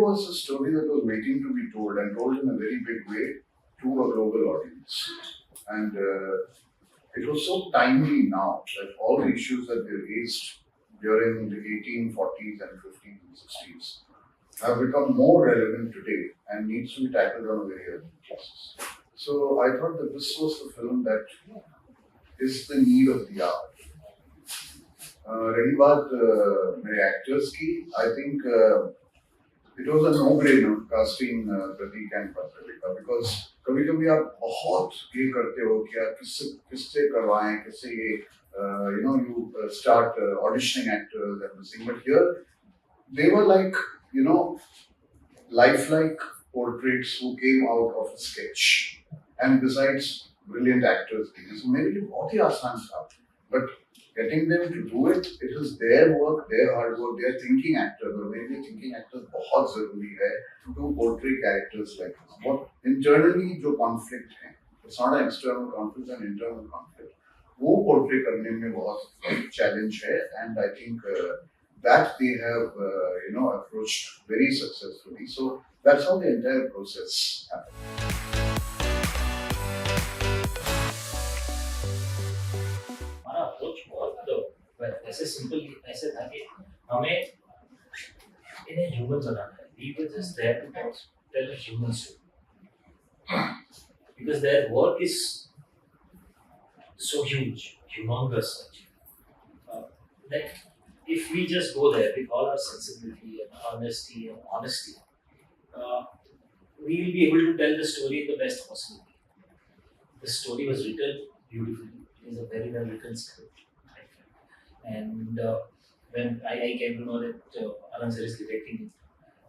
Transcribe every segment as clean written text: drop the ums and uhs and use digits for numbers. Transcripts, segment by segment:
was a story that was waiting to be told and told in a very big way to a global audience. And it was so timely now that all the issues that they raised during the 1840s and 50s and 60s have become more relevant today and needs to be tackled on a very urgent basis. So I thought that this was the film that is the need of the hour. रही बात मेरे actors की, I think it was a no brainer casting Prateek and Patrika, because कभी कभी आप बहुत ये करते हो कि आप किससे करवाएं, किससे ये you start auditioning actors and this thing, but here they were like lifelike portraits who came out of a sketch, and besides brilliant actors. So मेरे लिए बहुत ही आसान था, but getting them to do it, it is their work, their hard work. They are thinking actors, और मेरे लिए thinking actors बहुत जरूरी है to portray characters like this. बहुत internally जो conflict है, it's not an external conflict, an internal conflict. वो portray करने में बहुत challenge है, and I think that they have approached very successfully. So that's how the entire process happened. ऐसे simple ऐसे था कि हमें इन्हें ह्यूमन बनाना है. We were just there to tell a human story because their work is so huge, humongous, that if we just go there with all our sensibility and honesty, we will be able to tell the story in the best possible way. The story was written beautifully. It is a very well written script. And when I came to know that Anand sir is directing it,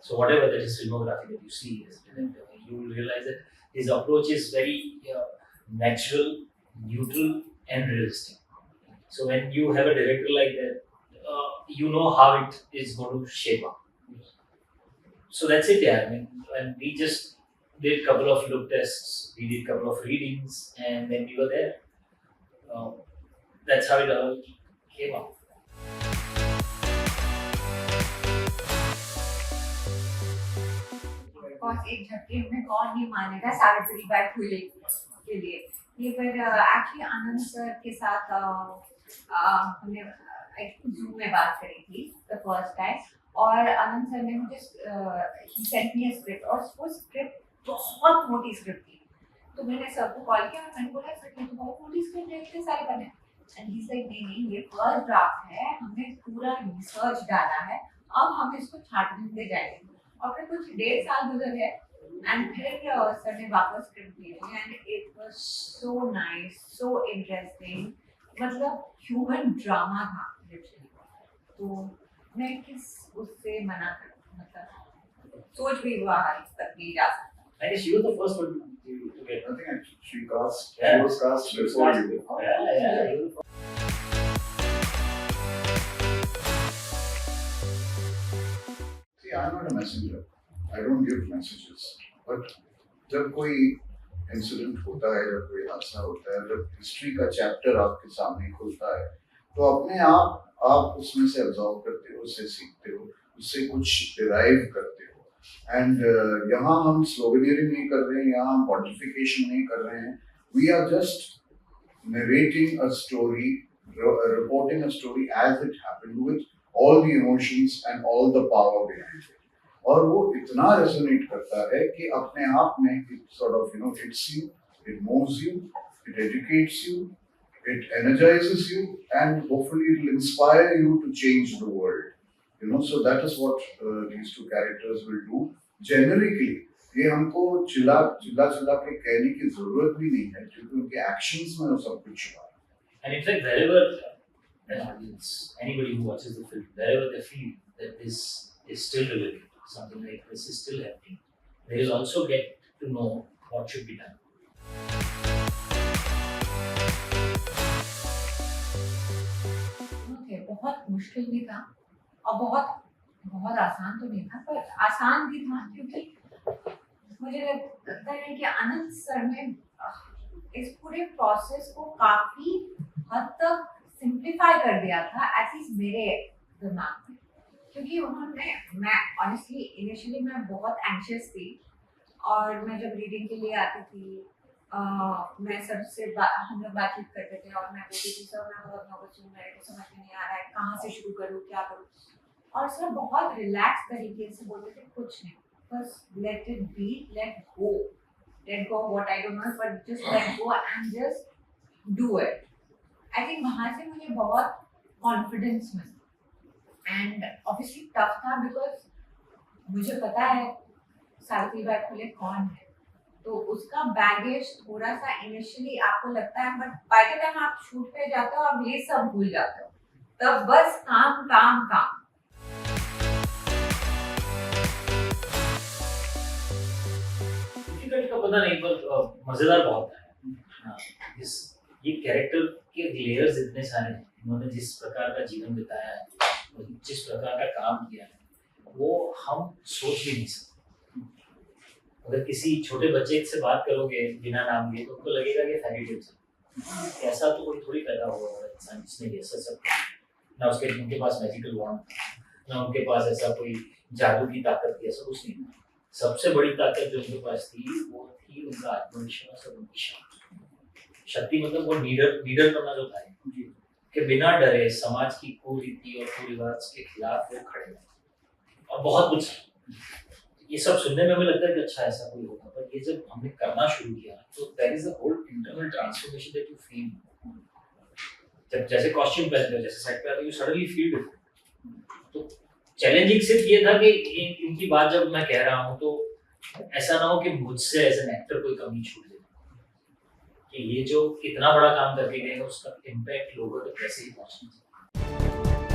so whatever that is filmography that you see is written, you will realize that his approach is very natural, neutral, and realistic. So when you have a director like that, you know how it is going to shape up. So that's it, yeah. I mean, and we just did a couple of look tests, we did a couple of readings, and then we were there. That's how it all came out. एक झटके में कौन नहीं मानेगा Savitri by फुले के लिए ये, पर एक्चुअली आनंद सर के साथ हमने जूम में बात करी थी द फर्स्ट टाइम, और आनंद सर ने मुझे ही सेंट मी अ स्क्रिप्ट, और वो स्क्रिप्ट बहुत मोटी स्क्रिप्ट थी. तो मैंने सर को कॉल किया, मैंने बोला सर ये तो बहुत मोटी स्क्रिप्ट है, इतने सारे बने. एंड ही सेड नहीं, ये फर्स्ट ड्राफ्ट है, हमने पूरा रिसर्च डाला है, अब हम इसको छाटने पे जाएंगे. और फिर कुछ 1.5 साल गुजर गए, एंड फिर सर ने वापस स्क्रिप्ट भेजी, and it was so nice, so interesting. मतलब ह्यूमन ड्रामा था लिटरली. तो मैं किस उससे मना कर, मतलब सोच भी बाहर तक नहीं जा सकता. I guess you were the first one to get. I think she was cast before you. Yeah. You were the first. See, I'm not a messenger. I don't give messages. But जब कोई incident होता है, जब कोई हादसा होता है, जब हिस्ट्री का चैप्टर आपके सामने खुलता है, तो अपने आप उसमें से ऑब्जर्व करते हो, उससे सीखते हो, उससे कुछ डिराइव करते हो. एंड यहाँ हम स्लोगनियरिंग नहीं कर रहे हैं, यहाँ हम पॉन्टिफिकेशन नहीं कर रहे हैं. We are just narrating a story, reporting a story as it happened, with all the emotions and all the power behind it. और वो इतना रेजोनेट करता है कि अपने आप में it sort of hits you, it moves you, it educates you, it energizes you, and hopefully it will inspire you to change the world. So that is what these two characters will do. Generically, ये हमको चिल्ला के कहने की जरूरत भी नहीं है, क्योंकि उनके एक्शंस में वो सब कुछ छुपा है. And in fact, wherever an audience, anybody who watches the film, wherever they feel that this is still relevant, something like this is still happening, they will also get to know what should be done. Okay, बहुत मुश्किल भी था और बहुत आसान तो नहीं था, पर आसान भी था, क्योंकि मुझे लगता है कि आनंद सर ने इस पूरे प्रोसेस को काफी हद तक सिंप्लीफाई कर दिया था, एटलीस्ट मेरे दिमाग में. क्योंकि उन्होंने मैं ऑनेस्टली इनिशियली मैं बहुत एंशियस थी और मैं जब रीडिंग के लिए आती थी मैं सर से हम लोग बातचीत करते थे और मैं बोलती थी सर मैं बहुत नर्वस हूँ मेरे को समझ में नहीं आ रहा है कहाँ से शुरू करूँ क्या करूँ और सर बहुत रिलैक्स तरीके से बोलते थे कुछ नहीं बस let it be let go what I don't know but just let go and just do it I think वहाँ से मुझे बहुत कॉन्फिडेंस मिला एंड ऑब्वियसली टफ था बिकॉज मुझे पता है सावित्री बाई फुले कौन है तो उसका बैगेज थोड़ा सा इनिशियली आपको लगता है बट बाय द टाइम आप शूट पे जाते हो आप ये सब भूल जाते हो तब बस काम काम काम डिफिकल्ट का पता नहीं पर मजेदार बहुत है। हाँ, ये कैरेक्टर के लेयर्स इतने सारे हैं इन्होंने जिस प्रकार का जीवन बिताया है जिस प्रकार का काम किया है वो हम सोच भी नहीं सकते। अगर किसी छोटे बच्चे से बात करोगे बिना नाम लिए तो उनको लगेगा कि फेरी टेल है ऐसा तो कोई थोड़ी पैदा हुआ होगा इंसान जिसने ऐसा सब ना उसके उनके पास मैजिकल वॉन्ड ना उनके पास ऐसा कोई जादू की ताकत थी ऐसा कुछ नहीं था। सबसे बड़ी ताकत जो उनके पास थी वो थी उनका आत्मविश्वास और उनकी शक्ति मतलब वो लीडर करना जो था कि बिना डरे समाज की कुरीति और कुरिवाज के खिलाफ वो खड़े हैं और बहुत कुछ ये सब सुनने में हमें लगता है कि अच्छा ऐसा कोई होगा पर ये जब हमने करना शुरू किया तो there is a whole internal transformation that you feel जब जैसे कॉस्ट्यूम पहनते हो जैसे सेट पे आते हो यू सडनली फील डिफरेंट। तो चैलेंजिंग सिर्फ ये था कि इनकी बात जब मैं कह रहा हूँ तो ऐसा ना हो कि मुझसे एज एन एक्टर कोई कमी छूट जाए कि ये जो इतना बड़ा काम करके गए उसका इम्पैक्ट लोगों तक कैसे ही पहुंचना चाहिए।